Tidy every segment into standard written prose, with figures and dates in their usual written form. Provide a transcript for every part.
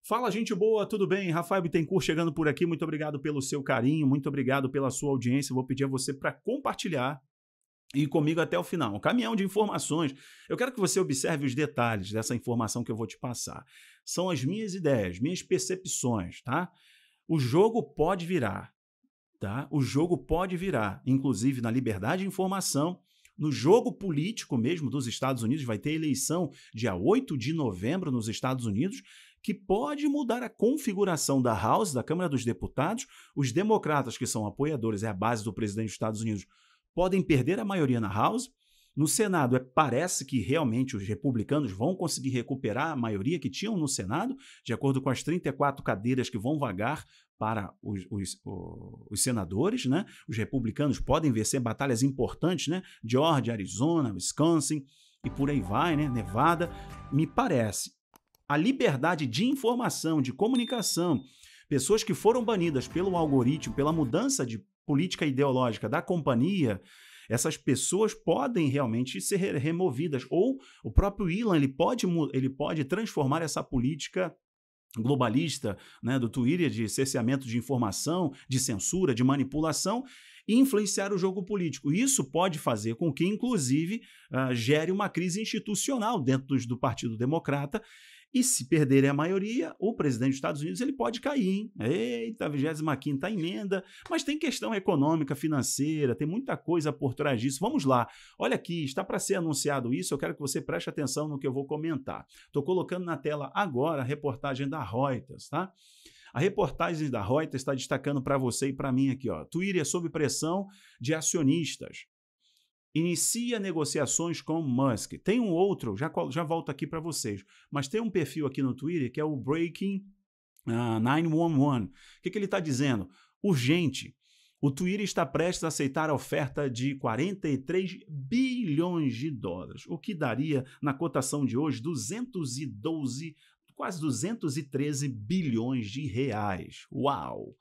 Fala, gente boa, tudo bem? Rafael Bittencourt chegando por aqui. Muito obrigado pelo seu carinho, muito obrigado pela sua audiência. Vou pedir a você para compartilhar e ir comigo até o final. Um caminhão de informações. Eu quero que você observe os detalhes dessa informação que eu vou te passar. São as minhas ideias, minhas percepções, tá? O jogo pode virar, tá? O jogo pode virar, inclusive na liberdade de informação. No jogo político mesmo dos Estados Unidos, vai ter eleição dia 8 de novembro nos Estados Unidos, que pode mudar a configuração da House, da Câmara dos Deputados. Os democratas, que são apoiadores, é a base do presidente dos Estados Unidos, podem perder a maioria na House. No Senado, parece que realmente os republicanos vão conseguir recuperar a maioria que tinham no Senado, de acordo com as 34 cadeiras que vão vagar para os senadores, né? Os republicanos podem vencer batalhas importantes, né? Georgia, Arizona, Wisconsin e por aí vai, né? Nevada. Me parece a liberdade de informação, de comunicação, pessoas que foram banidas pelo algoritmo, pela mudança de política ideológica da companhia, essas pessoas podem realmente ser removidas. Ou o próprio Elon ele pode transformar essa política globalista, né, do Twitter, de cerceamento de informação, de censura, de manipulação, e influenciar o jogo político. Isso pode fazer com que, inclusive, gere uma crise institucional dentro do Partido Democrata. E se perderem a maioria, o presidente dos Estados Unidos ele pode cair, hein? Eita, a 25ª emenda, mas tem questão econômica, financeira, tem muita coisa por trás disso. Vamos lá, olha aqui, está para ser anunciado isso, eu quero que você preste atenção no que eu vou comentar. Estou colocando na tela agora a reportagem da Reuters, tá? A reportagem da Reuters está destacando para você e para mim aqui, ó. Twitter sob pressão de acionistas. Inicia negociações com Musk. Tem um outro, já volto aqui para vocês, mas tem um perfil aqui no Twitter que é o Breaking 911. O que ele está dizendo? Urgente. O Twitter está prestes a aceitar a oferta de 43 bilhões de dólares, o que daria, na cotação de hoje, 212, quase 213 bilhões de reais. Uau!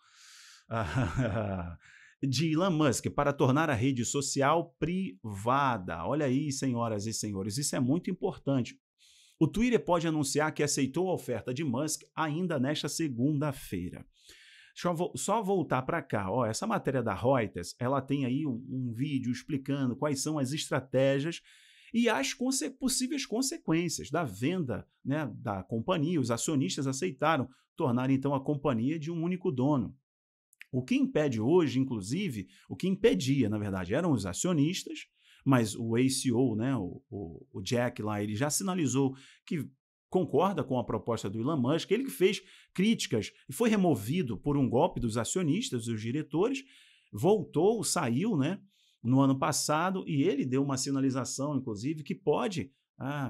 De Elon Musk para tornar a rede social privada. Olha aí, senhoras e senhores, isso é muito importante. O Twitter pode anunciar que aceitou a oferta de Musk ainda nesta segunda-feira. Deixa eu só voltar para cá. Ó, essa matéria da Reuters, ela tem aí um vídeo explicando quais são as estratégias e as possíveis consequências da venda, né, da companhia. Os acionistas aceitaram tornar então a companhia de um único dono. O que impede hoje, inclusive, o que impedia, na verdade, eram os acionistas, mas o ACO, né, o Jack lá, ele já sinalizou que concorda com a proposta do Elon Musk, ele que fez críticas e foi removido por um golpe dos acionistas, dos diretores, voltou, saiu, né, no ano passado, e ele deu uma sinalização, inclusive, que pode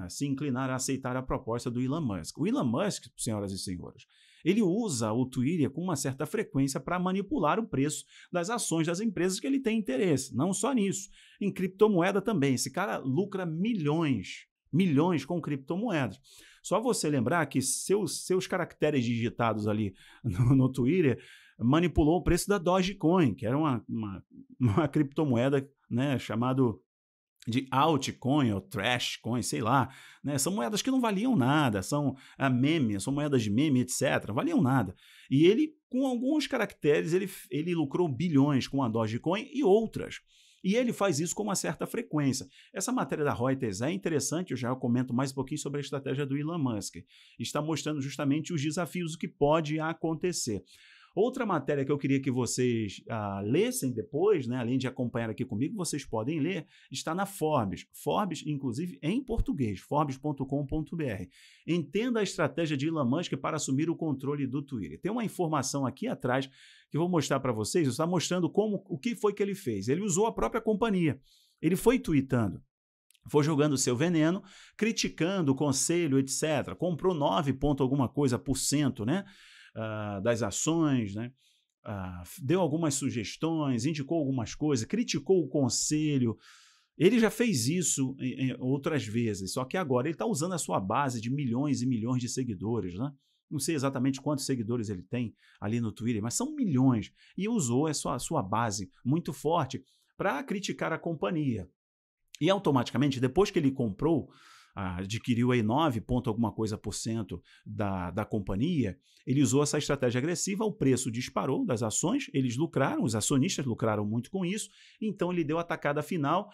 se inclinar a aceitar a proposta do Elon Musk. O Elon Musk, senhoras e senhores, ele usa o Twitter com uma certa frequência para manipular o preço das ações das empresas que ele tem interesse. Não só nisso, em criptomoeda também. Esse cara lucra milhões com criptomoedas. Só você lembrar que seus caracteres digitados ali no Twitter manipulou o preço da Dogecoin, que era uma criptomoeda, né, chamado de altcoin ou trashcoin, sei lá, né? São moedas que não valiam nada, são memes, são moedas de meme, etc. Não valiam nada. E ele, com alguns caracteres, ele lucrou bilhões com a Dogecoin e outras. E ele faz isso com uma certa frequência. Essa matéria da Reuters é interessante, eu já comento mais um pouquinho sobre a estratégia do Elon Musk. Está mostrando justamente os desafios, o que pode acontecer. Outra matéria que eu queria que vocês lessem depois, né, além de acompanhar aqui comigo, vocês podem ler, está na Forbes. Forbes, inclusive, em português, forbes.com.br. Entenda a estratégia de Elon Musk para assumir o controle do Twitter. Tem uma informação aqui atrás que eu vou mostrar para vocês, está mostrando o que foi que ele fez. Ele usou a própria companhia. Ele foi tweetando. Foi jogando seu veneno, criticando o conselho, etc. Comprou 9 ponto alguma coisa por cento, né? Das ações, né? Deu algumas sugestões, indicou algumas coisas, criticou o conselho. Ele já fez isso em outras vezes, só que agora ele está usando a sua base de milhões e milhões de seguidores, né? Não sei exatamente quantos seguidores ele tem ali no Twitter, mas são milhões. E usou a sua base muito forte para criticar a companhia. E automaticamente, depois que ele comprou adquiriu aí 9 ponto alguma coisa por cento da companhia, ele usou essa estratégia agressiva, o preço disparou das ações, eles lucraram, os acionistas lucraram muito com isso, então ele deu a tacada final,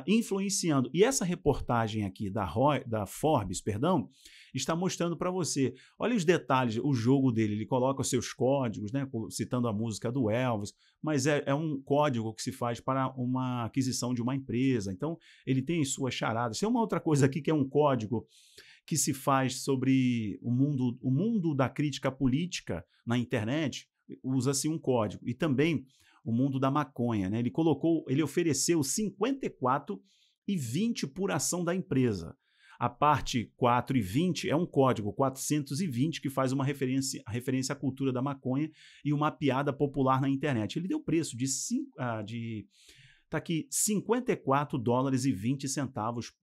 influenciando. E essa reportagem aqui da Forbes, perdão, está mostrando para você, olha os detalhes, o jogo dele, ele coloca os seus códigos, né, citando a música do Elvis, mas é um código que se faz para uma aquisição de uma empresa, então ele tem suas charadas. Tem uma outra coisa aqui que é um código que se faz sobre o mundo da crítica política na internet, usa-se um código, e também o mundo da maconha, né? Ele ofereceu 54,20 por ação da empresa. A parte 4 e 20 é um código 420 que faz uma referência à cultura da maconha e uma piada popular na internet. Ele deu preço tá aqui, $54,20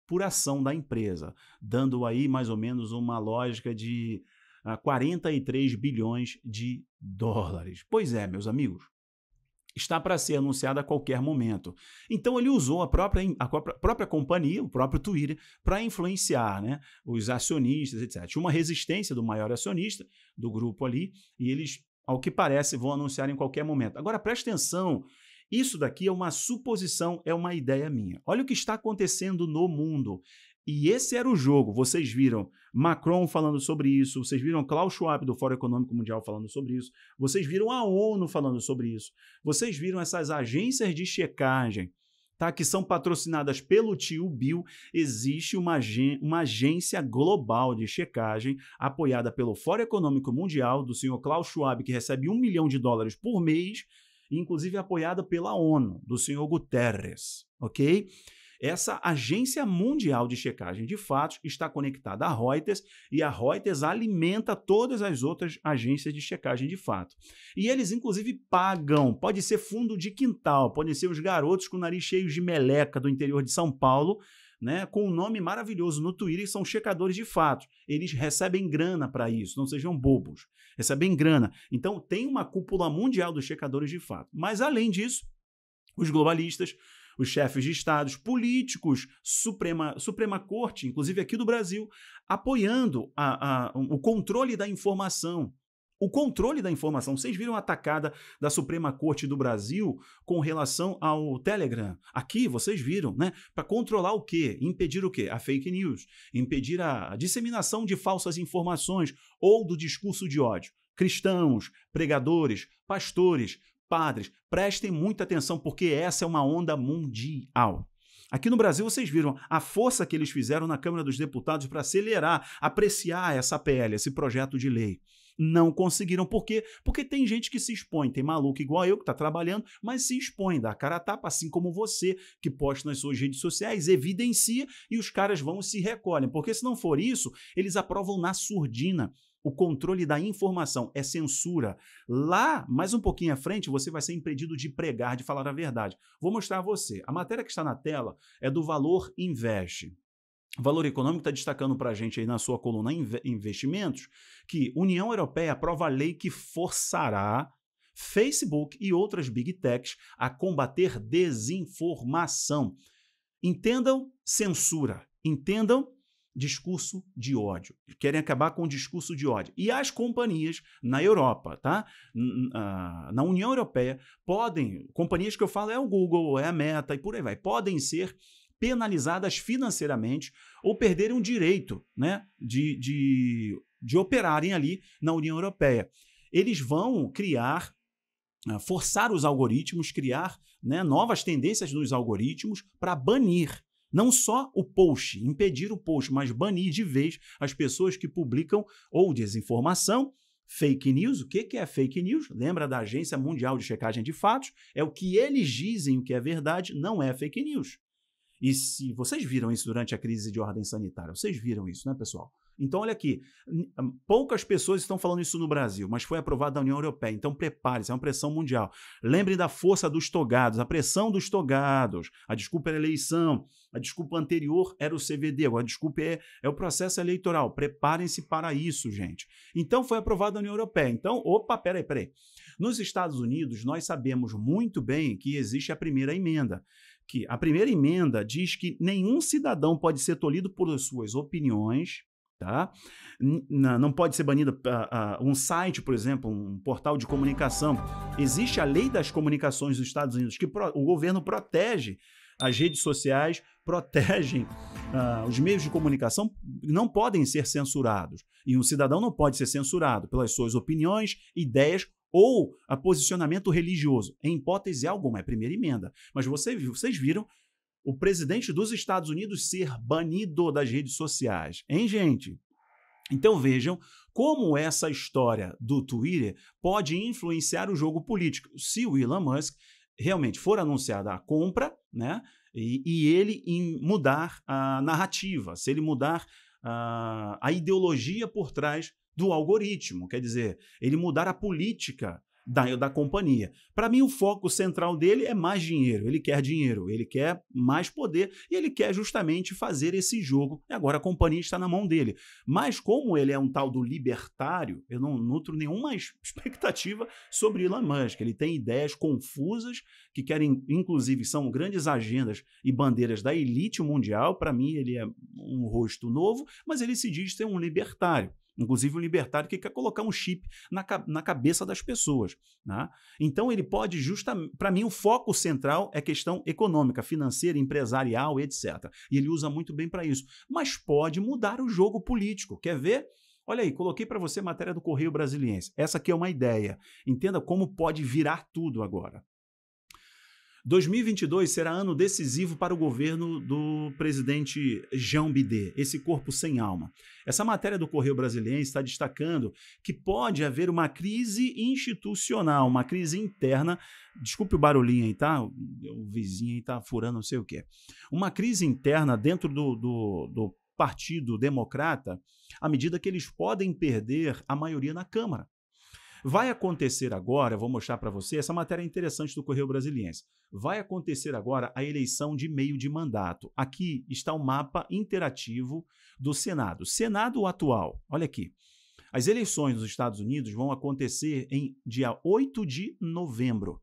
por ação da empresa, dando aí mais ou menos uma lógica de 43 bilhões de dólares. Pois é, meus amigos, está para ser anunciado a qualquer momento. Então ele usou a própria companhia, o próprio Twitter, para influenciar, né, os acionistas, etc. Tinha uma resistência do maior acionista do grupo ali, e eles, ao que parece, vão anunciar em qualquer momento. Agora, preste atenção, isso daqui é uma suposição, é uma ideia minha. Olha o que está acontecendo no mundo. E esse era o jogo. Vocês viram Macron falando sobre isso, vocês viram Klaus Schwab do Fórum Econômico Mundial falando sobre isso, vocês viram a ONU falando sobre isso, vocês viram essas agências de checagem, tá, que são patrocinadas pelo tio Bill. Existe uma agência global de checagem apoiada pelo Fórum Econômico Mundial, do senhor Klaus Schwab, que recebe $1 milhão por mês, inclusive apoiada pela ONU, do senhor Guterres, ok? Essa agência mundial de checagem de fatos está conectada à Reuters, e a Reuters alimenta todas as outras agências de checagem de fato. E eles, inclusive, pagam, pode ser fundo de quintal, podem ser os garotos com o nariz cheio de meleca do interior de São Paulo, né, com um nome maravilhoso no Twitter, são checadores de fatos. Eles recebem grana para isso, não sejam bobos. Recebem grana. Então, tem uma cúpula mundial dos checadores de fato. Mas, além disso, os globalistas, os chefes de estados, políticos, Suprema Corte, inclusive aqui do Brasil, apoiando o controle da informação. O controle da informação. Vocês viram a atacada da Suprema Corte do Brasil com relação ao Telegram? Aqui vocês viram, né? Para controlar o quê? Impedir o quê? A fake news. Impedir a disseminação de falsas informações ou do discurso de ódio. Cristãos, pregadores, pastores, padres, prestem muita atenção, porque essa é uma onda mundial. Aqui no Brasil, vocês viram a força que eles fizeram na Câmara dos Deputados para acelerar, apreciar essa PL, esse projeto de lei. Não conseguiram. Por quê? Porque tem gente que se expõe. Tem maluco igual eu que está trabalhando, mas se expõe, dá a cara a tapa, assim como você, que posta nas suas redes sociais, evidencia, e os caras vão e se recolhem. Porque se não for isso, eles aprovam na surdina. O controle da informação é censura. Lá, mais um pouquinho à frente, você vai ser impedido de pregar, de falar a verdade. Vou mostrar a você. A matéria que está na tela é do Valor Invest. O Valor Econômico está destacando para a gente aí na sua coluna Investimentos que a União Europeia aprova a lei que forçará Facebook e outras Big Techs a combater desinformação. Entendam censura. Entendam discurso de ódio. Querem acabar com o discurso de ódio. E as companhias na Europa, tá? Na União Europeia, companhias que eu falo é o Google, é a Meta e por aí vai, podem ser penalizadas financeiramente ou perderem o direito, né, de operarem ali na União Europeia. Eles vão forçar os algoritmos, criar, né, novas tendências nos algoritmos para banir não só o post, impedir o post, mas banir de vez as pessoas que publicam ou desinformação, fake news. O que é fake news? Lembra da Agência Mundial de Checagem de Fatos? É o que eles dizem, o que é verdade, não é fake news. E se vocês viram isso durante a crise de ordem sanitária, vocês viram isso, né, pessoal? Então, olha aqui, poucas pessoas estão falando isso no Brasil, mas foi aprovado na União Europeia, então prepare-se, é uma pressão mundial. Lembrem da força dos togados, a pressão dos togados. A desculpa era a eleição, a desculpa anterior era o CVD, agora a desculpa é o processo eleitoral. Preparem-se para isso, gente. Então, foi aprovado na União Europeia. Então, opa, peraí. Nos Estados Unidos, nós sabemos muito bem que existe a primeira emenda, que a primeira emenda diz que nenhum cidadão pode ser tolhido por suas opiniões, tá? Não pode ser banido um site, por exemplo, um portal de comunicação. Existe a lei das comunicações dos Estados Unidos, que o governo protege as redes sociais, protegem os meios de comunicação, não podem ser censurados. E um cidadão não pode ser censurado pelas suas opiniões, ideias ou a posicionamento religioso. Em hipótese alguma, é a primeira emenda. Mas vocês viram o presidente dos Estados Unidos ser banido das redes sociais. Hein, gente? Então vejam como essa história do Twitter pode influenciar o jogo político. Se o Elon Musk realmente for anunciada a compra, né, e ele mudar a narrativa, se ele mudar a ideologia por trás do algoritmo, quer dizer, ele mudar a política da companhia. Para mim, o foco central dele é mais dinheiro, ele quer mais poder e ele quer justamente fazer esse jogo. E agora a companhia está na mão dele. Mas como ele é um tal do libertário, eu não nutro nenhuma expectativa sobre Elon Musk. Ele tem ideias confusas que querem, inclusive, são grandes agendas e bandeiras da elite mundial. Para mim, ele é um rosto novo, mas ele se diz ser um libertário. Inclusive um libertário que quer colocar um chip na cabeça das pessoas. Né? Então ele pode justamente... Para mim o foco central é questão econômica, financeira, empresarial, etc. E ele usa muito bem para isso. Mas pode mudar o jogo político. Quer ver? Olha aí, coloquei para você a matéria do Correio Brasiliense. Essa aqui é uma ideia. Entenda como pode virar tudo agora. 2022 será ano decisivo para o governo do presidente João Bidê, esse corpo sem alma. Essa matéria do Correio Brasiliense está destacando que pode haver uma crise institucional, uma crise interna. Desculpe o barulhinho aí, tá? O vizinho aí tá furando não sei o quê. Uma crise interna dentro do Partido Democrata, à medida que eles podem perder a maioria na Câmara. Vai acontecer agora, vou mostrar para você, essa matéria é interessante do Correio Brasiliense. Vai acontecer agora a eleição de meio de mandato. Aqui está o mapa interativo do Senado. Senado atual, olha aqui. As eleições nos Estados Unidos vão acontecer em dia 8 de novembro.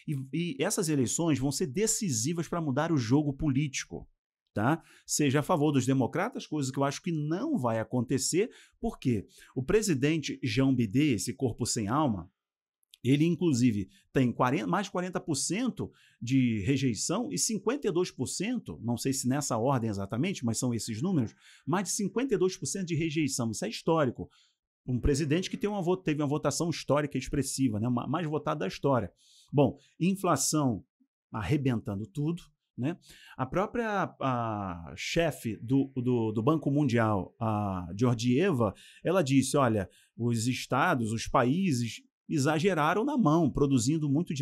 E essas eleições vão ser decisivas para mudar o jogo político. Tá? Seja a favor dos democratas, coisa que eu acho que não vai acontecer, porque o presidente João Bidê, esse corpo sem alma, ele inclusive tem mais de 40% de rejeição e 52%, não sei se nessa ordem exatamente, mas são esses números, mais de 52% de rejeição, isso é histórico. Um presidente que teve uma votação histórica expressiva, né? Mais votada da história. Bom, inflação arrebentando tudo, né? A própria chefe do Banco Mundial, a Georgieva, ela disse, olha, os estados, os países exageraram na mão,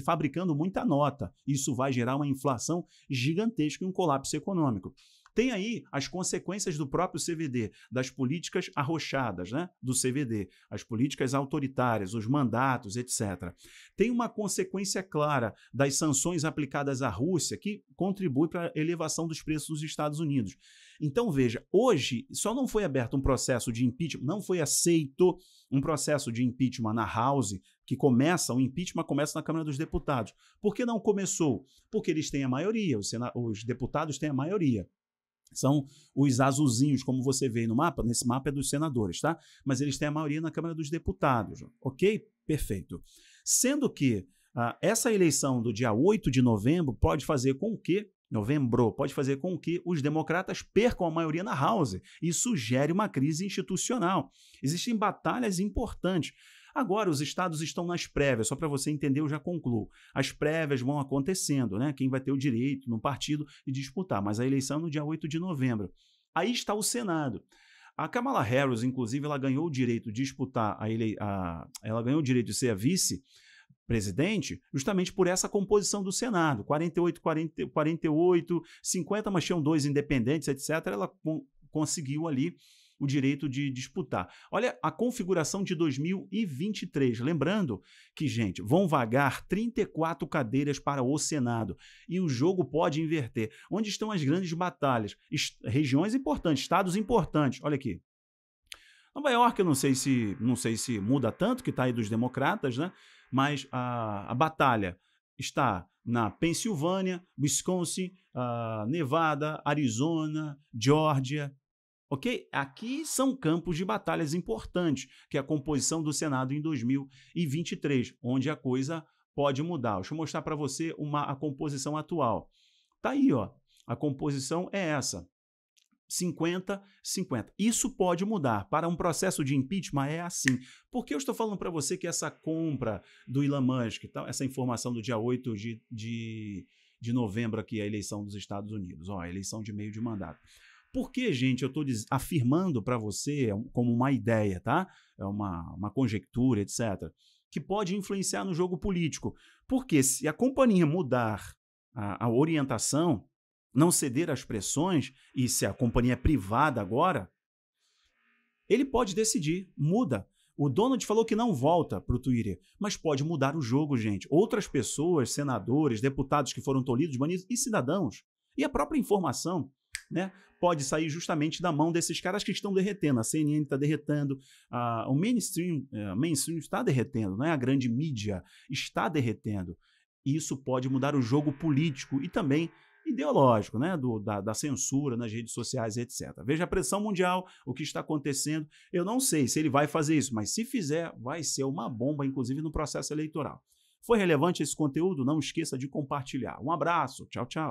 fabricando muita nota. Isso vai gerar uma inflação gigantesca e um colapso econômico. Tem aí as consequências do próprio CVD, das políticas arrochadas, né, do CVD, as políticas autoritárias, os mandatos, etc. Tem uma consequência clara das sanções aplicadas à Rússia que contribui para a elevação dos preços dos Estados Unidos. Então, veja, hoje só não foi aberto um processo de impeachment, não foi aceito um processo de impeachment na House, o impeachment começa na Câmara dos Deputados. Por que não começou? Porque eles têm a maioria, os deputados têm a maioria. São os azulzinhos, como você vê no mapa, nesse mapa é dos senadores, tá? Mas eles têm a maioria na Câmara dos Deputados, ok? Perfeito. Sendo que essa eleição do dia 8 de novembro pode fazer com que os democratas percam a maioria na House. Isso gere uma crise institucional. Existem batalhas importantes. Agora, os estados estão nas prévias, só para você entender, eu já concluo. As prévias vão acontecendo, né? Quem vai ter o direito no partido de disputar, mas a eleição é no dia 8 de novembro. Aí está o Senado. A Kamala Harris, inclusive, ela ganhou o direito de disputar, ela ganhou o direito de ser a vice-presidente justamente por essa composição do Senado. 48, 50, mas tinham 2 independentes, etc. Ela conseguiu ali o direito de disputar. Olha a configuração de 2023. Lembrando que, gente, vão vagar 34 cadeiras para o Senado e o jogo pode inverter. Onde estão as grandes batalhas? Regiões importantes, estados importantes. Olha aqui. Nova York, eu não sei se muda tanto, que está aí dos democratas, né? Mas a batalha está na Pensilvânia, Wisconsin, Nevada, Arizona, Geórgia. Ok? Aqui são campos de batalhas importantes, que é a composição do Senado em 2023, onde a coisa pode mudar. Deixa eu mostrar para você a composição atual. Tá aí, ó. A composição é essa. 50-50. Isso pode mudar. Para um processo de impeachment é assim. Por que eu estou falando para você que essa compra do Elon Musk, tá? Essa informação do dia 8 de novembro aqui, a eleição dos Estados Unidos, ó, a eleição de meio de mandato. Por que, gente, eu estou afirmando para você como uma ideia, tá? É uma conjectura, etc., que pode influenciar no jogo político. Porque se a companhia mudar a orientação, não ceder às pressões, e se a companhia é privada agora, ele pode decidir, muda. O Donald falou que não volta para o Twitter, mas pode mudar o jogo, gente. Outras pessoas, senadores, deputados que foram tolhidos, banidos, e cidadãos, e a própria informação, né, pode sair justamente da mão desses caras que estão derretendo. A CNN está derretendo, o mainstream está derretendo, né? A grande mídia está derretendo. Isso pode mudar o jogo político e também ideológico, né? Da censura nas redes sociais, etc. Veja a pressão mundial, o que está acontecendo. Eu não sei se ele vai fazer isso, mas se fizer, vai ser uma bomba, inclusive no processo eleitoral. Foi relevante esse conteúdo? Não esqueça de compartilhar. Um abraço, tchau, tchau.